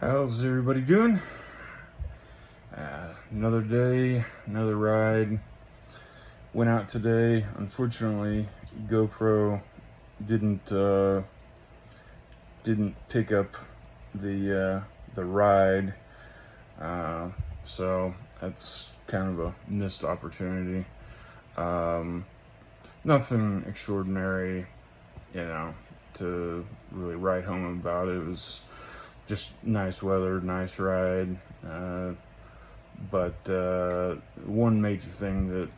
How's everybody doing? Another day, another ride. Went out today. Unfortunately, GoPro didn't pick up the ride, so that's kind of a missed opportunity. Nothing extraordinary, to really write home about. It was just nice weather, nice ride. But one major thing that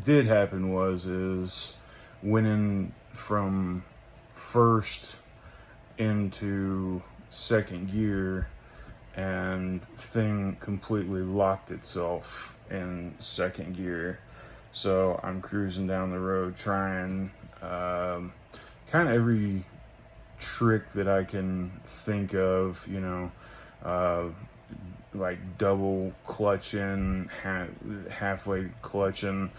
did happen is winning from first into second gear, and thing completely locked itself in second gear. So I'm cruising down the road trying kind of every trick that I can think of, like double clutching, halfway clutching,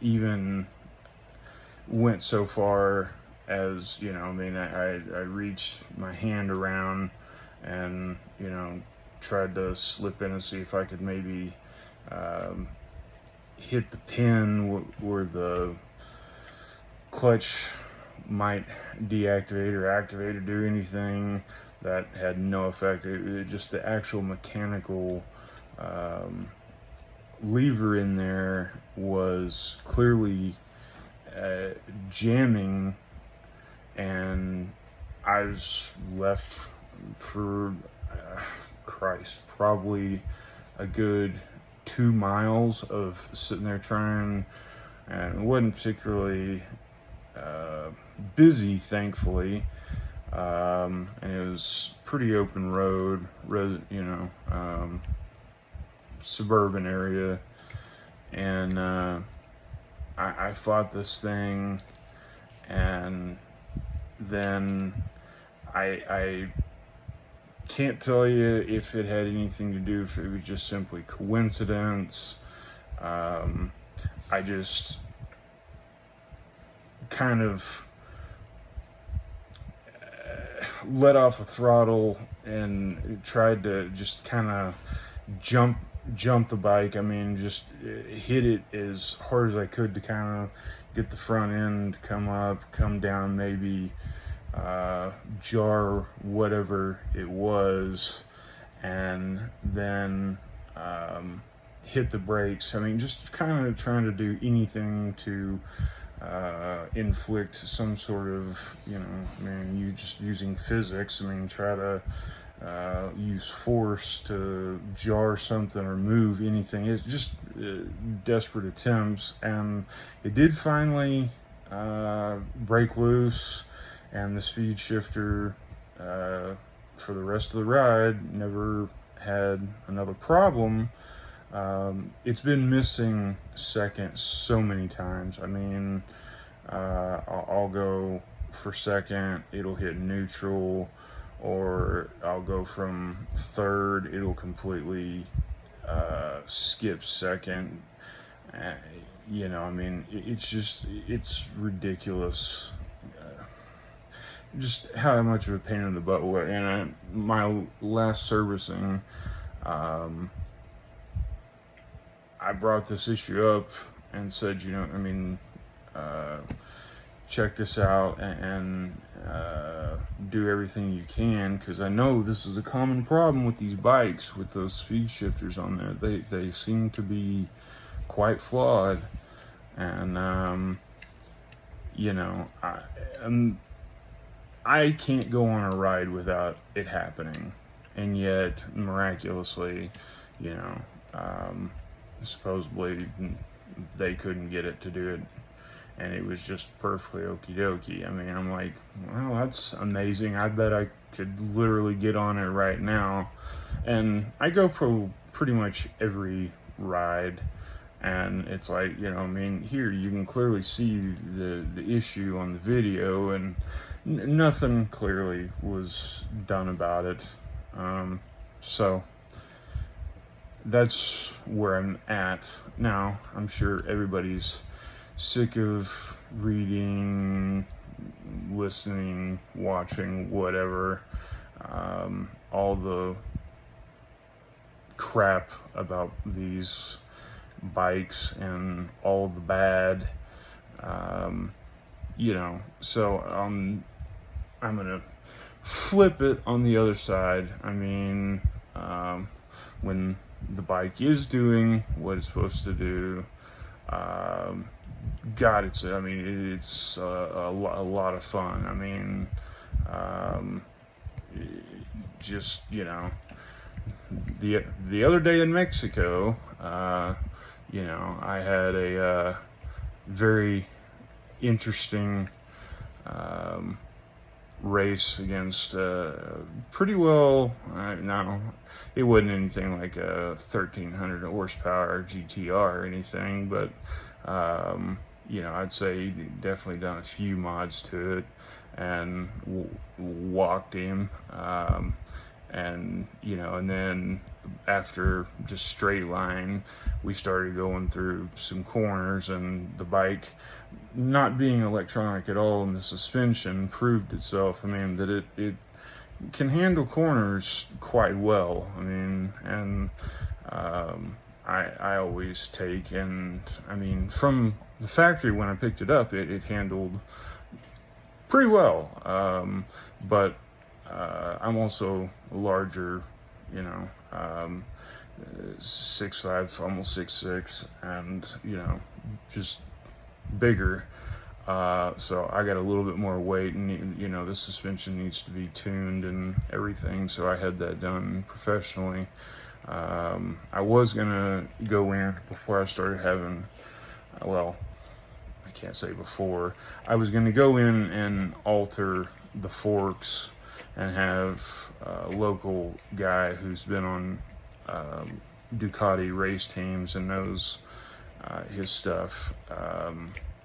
even went so far as, I reached my hand around and, tried to slip in and see if I could maybe hit the pin where the clutch might deactivate or activate or do anything. That had no effect. It just the actual mechanical lever in there was clearly jamming, and I was left for probably a good 2 miles of sitting there trying, and it wasn't particularly busy, thankfully, and it was pretty open road, suburban area, and I fought this thing, and then I can't tell you if it had anything to do, if it was just simply coincidence. I just kind of let off a throttle and tried to just kind of jump the bike. I mean, just hit it as hard as I could to kind of get the front end to come up, come down, maybe jar whatever it was, and then hit the brakes. I mean, just kind of trying to do anything to inflict some sort of, you just using physics. I mean, try to use force to jar something or move anything. It's just desperate attempts, and it did finally break loose, and the speed shifter for the rest of the ride never had another problem. It's been missing second so many times. I mean, I'll go for second, it'll hit neutral, or I'll go from third, it'll completely skip second. It's ridiculous. Just how much of a pain in the butt. And my last servicing, I brought this issue up and said, check this out and do everything you can, because I know this is a common problem with these bikes with those speed shifters on there. They seem to be quite flawed, and I can't go on a ride without it happening, and yet miraculously, supposedly they couldn't get it to do it, and it was just perfectly okie dokie. I mean, I'm like, well, that's amazing. I bet I could literally get on it right now. And I go pretty much every ride, and it's like, here you can clearly see the issue on the video, and nothing clearly was done about it. So that's where I'm at now. I'm sure everybody's sick of reading listening, watching, whatever, all the crap about these bikes and all the bad, so I'm gonna flip it on the other side. I mean, when the bike is doing what it's supposed to do, God, it's a lot of fun. I mean, just, the other day in Mexico, I had a very interesting race against pretty well, no, it wasn't anything like a 1300 horsepower GTR or anything, but I'd say definitely done a few mods to it and walked him, and then after just straight line, we started going through some corners, and the bike, not being electronic at all, and the suspension proved itself. I mean, that it can handle corners quite well. I mean, and I always take, and I mean, from the factory when I picked it up, it handled pretty well. But I'm also larger, 6'5", almost 6'6", and just bigger. So I got a little bit more weight, and the suspension needs to be tuned and everything. So I had that done professionally. I was gonna go in before I started having, well, I can't say before. I was gonna go in and alter the forks and have a local guy who's been on Ducati race teams and knows his stuff,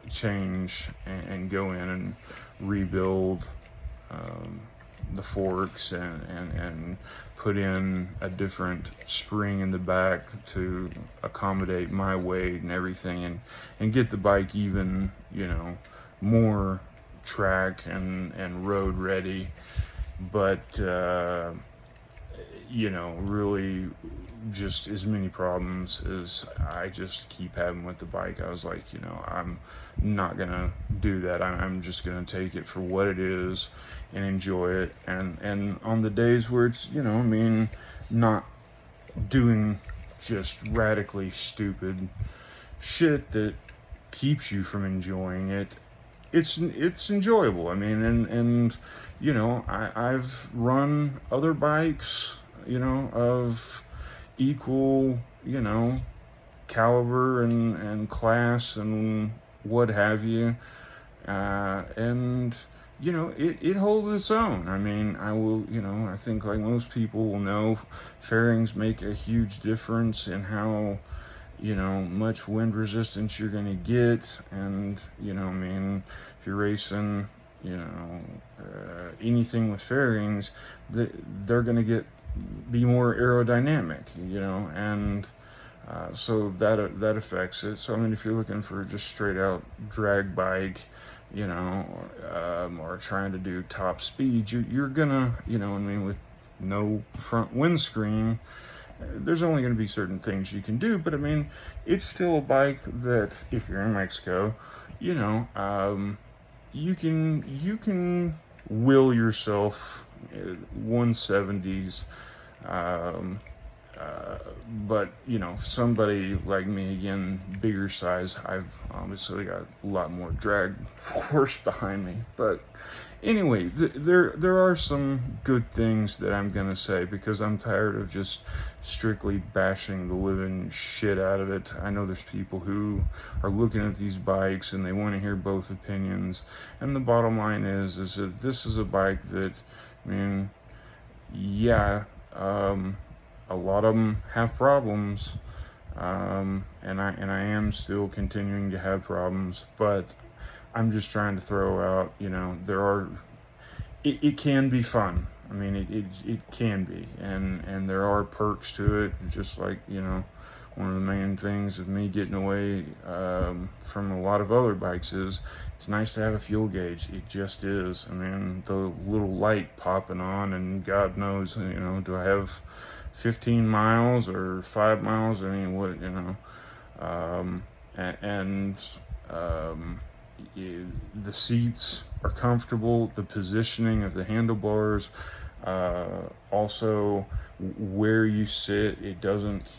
change and go in and rebuild the forks and put in a different spring in the back to accommodate my weight and everything, and get the bike even more track and road ready. But really just as many problems as I just keep having with the bike. I was like, I'm not gonna do that. I'm just gonna take it for what it is and enjoy it. And on the days where it's, not doing just radically stupid shit that keeps you from enjoying it, it's enjoyable. I mean, and I've run other bikes, of equal, caliber and class and what have you, and it holds its own. I mean, I think like most people will know, fairings make a huge difference in how much wind resistance you're going to get. And if you're racing anything with fairings, they're going to be more aerodynamic, and so that affects it. So I mean, if you're looking for just straight out drag bike, or trying to do top speed, you're gonna, with no front windscreen, there's only going to be certain things you can do. But I mean, it's still a bike that, if you're in Mexico, you can will yourself 170s, but somebody like me, again, bigger size, I've obviously got a lot more drag force behind me. But anyway, there are some good things that I'm gonna say, because I'm tired of just strictly bashing the living shit out of it. I know there's people who are looking at these bikes and they want to hear both opinions, and the bottom line is that this is a bike that, I mean, yeah, a lot of them have problems, and I am still continuing to have problems, but I'm just trying to throw out, it can be fun. I mean, it can be, and there are perks to it, just like, one of the main things of me getting away from a lot of other bikes is it's nice to have a fuel gauge. It just is. I mean, the little light popping on, and God knows, do I have 15 miles or 5 miles? I mean, what, the seats are comfortable, the positioning of the handlebars, also where you sit, it doesn't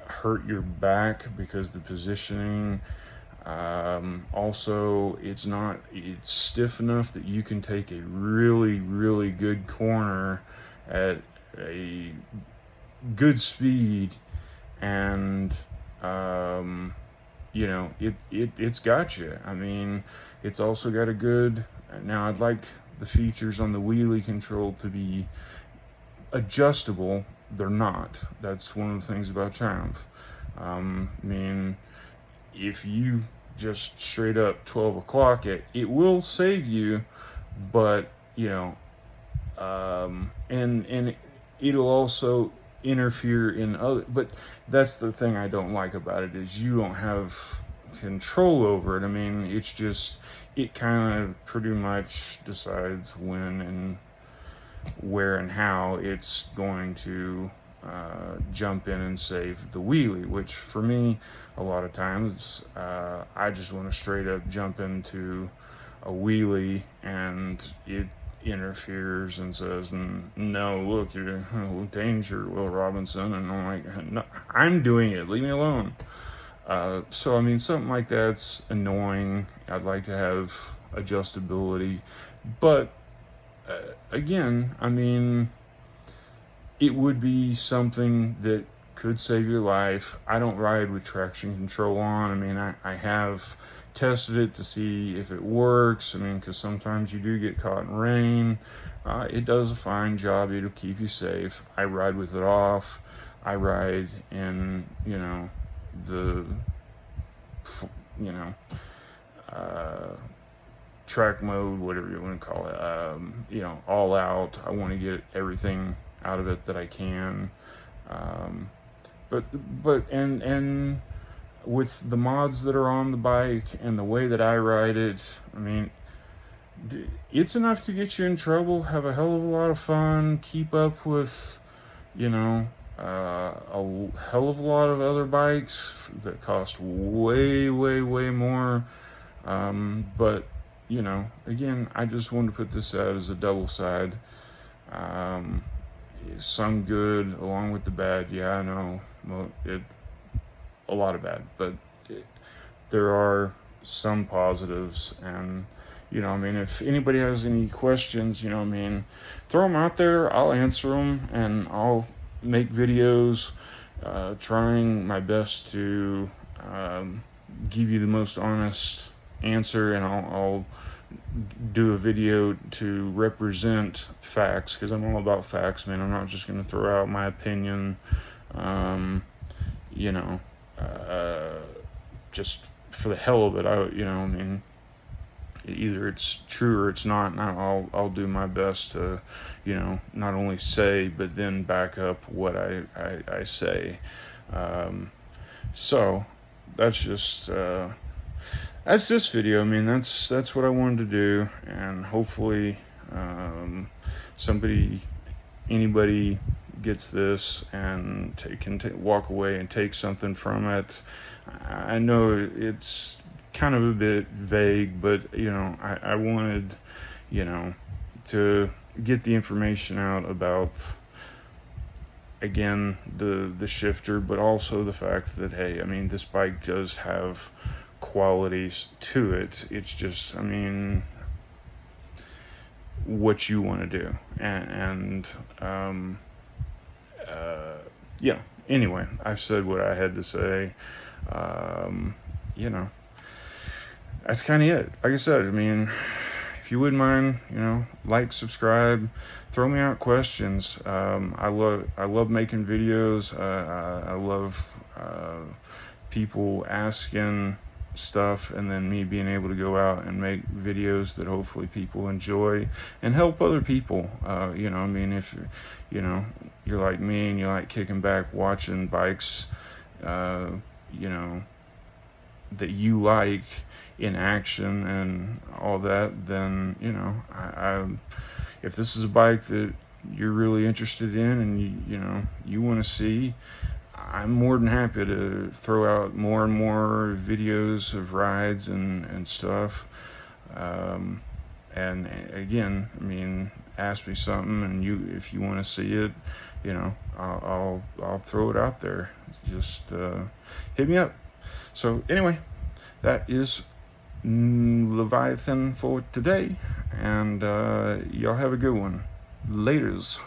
hurt your back because the positioning, also it's stiff enough that you can take a really, really good corner at a good speed, and it's got you. I mean, it's also got a good, now I'd like the features on the wheelie control to be adjustable. They're not. That's one of the things about Triumph. I mean, if you just straight up 12 o'clock it will save you, but and it'll also interfere in other, but that's the thing I don't like about it, is you don't have control over it. I mean, it's just, it kind of pretty much decides when and where and how it's going to jump in and save the wheelie, which for me, a lot of times, I just want to straight up jump into a wheelie and it interferes and says, no, look, you're danger, Will Robinson, and I'm like, no, I'm doing it, leave me alone. So I mean, something like that's annoying. I'd like to have adjustability, but again, I mean, it would be something that could save your life. I don't ride with traction control on. I mean, I have tested it to see if it works. I mean, because sometimes you do get caught in rain. It does a fine job. It'll keep you safe. I ride with it off. I ride in, the, track mode, whatever you want to call it, all out. I want to get everything out of it that I can. But with the mods that are on the bike and the way that I ride it, I mean, it's enough to get you in trouble, have a hell of a lot of fun, keep up with, a hell of a lot of other bikes that cost way, way, way more. But, again, I just wanted to put this out as a double side. Some good along with the bad. Yeah, I know. Well, a lot of bad, but there are some positives, and I mean, if anybody has any questions, I mean, throw them out there. I'll answer them, and I'll make videos trying my best to give you the most honest answer, and I'll do a video to represent facts, because I'm all about facts, man. I'm not just going to throw out my opinion, just for the hell of it. I mean, either it's true or it's not, and I'll do my best to, not only say, but then back up what I say. So that's just that's this video. I mean, that's what I wanted to do, and hopefully anybody gets this and can walk away and take something from it. I know it's kind of a bit vague, but I wanted to get the information out about, again, the shifter, but also the fact that, hey, I mean, this bike does have qualities to it. It's just, I mean, what you want to do, and yeah, anyway, I've said what I had to say. That's kind of it. Like I said, I mean, if you wouldn't mind, like, subscribe, throw me out questions. I love making videos. I love people asking stuff, and then me being able to go out and make videos that hopefully people enjoy and help other people. I mean, if you're like me and you like kicking back watching bikes you know, that you like in action and all that, then, you know, if this is a bike that you're really interested in and you want to see, I'm more than happy to throw out more and more videos of rides and stuff. And again, I mean, ask me something, and if you want to see it, you know, I'll throw it out there. Just hit me up. So anyway, that is Leviathan for today, and y'all have a good one. Laters.